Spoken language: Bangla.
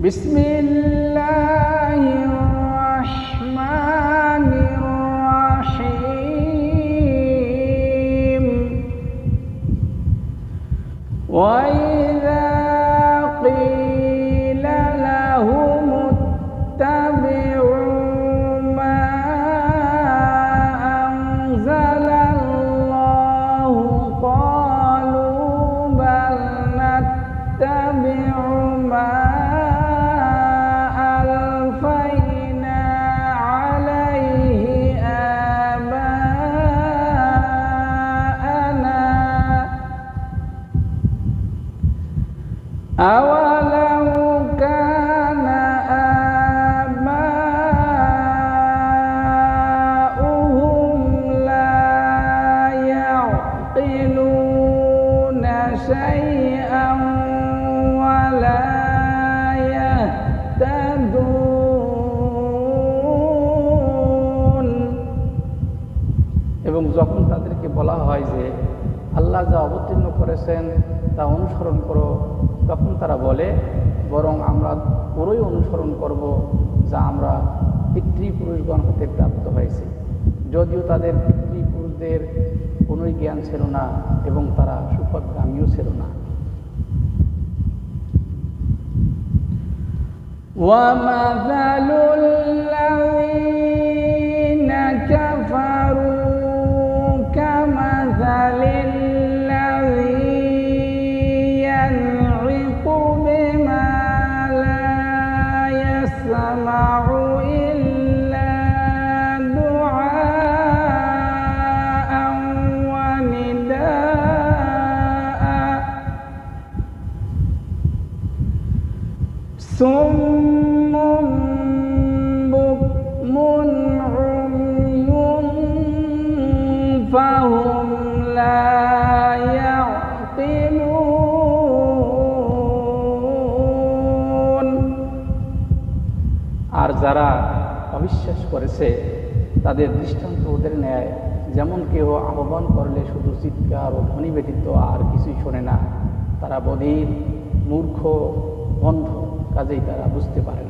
বিসমিল্লাহির রহমানির রহিম। وَإِذَا قِيلَ لَهُمُ اتَّبِعُوا مَا أَنزَلَ اللَّهُ قَالُوا بَلْ نَتَّبِعُ مَا أَلْفَيْنَا عَلَيْهِ آبَاءَنَا أَوَلَوْ كَانَ آبَاؤُهُمْ لَا يَعْقِلُونَ شَيْئًا وَلَا يَهْتَدُونَ। এবং যখন তাদেরকে বলা হয় যে আল্লাহ যা অবতীর্ণ করেছেন তা অনুসরণ করো, তখন তারা বলে বরং আমরা পুরোই অনুসরণ করব যা আমরা পিতৃপুরুষগণ হতে প্রাপ্ত হয়েছে, যদিও তাদের পিতৃপুরুষদের কোনোই জ্ঞান ছিল না এবং তারা সুপথগামীও ছিল না। وَمَثَلُ الَّذِينَ كَفَرُوا كَمَثَلِ الَّذِي يَنْعِقُ بِمَا لَا يَسْمَعُ إِلَّا دُعَاءً وَنِدَاءً صُمٌّ بُكْمٌ عُمْيٌ فَهُمْ لَا يَعْقِلُونَ। আর যারা অবিশ্বাস করেছে তাদের দৃষ্টান্ত ওদের ন্যায়, যেমন কেউ আহ্বান করলে শুধু চিৎকার ও ধ্বনি ব্যতীত আর কিছুই শোনে না। তারা বধির, মূর্খ, অন্ধ, কাজেই তারা বুঝতে পারে না।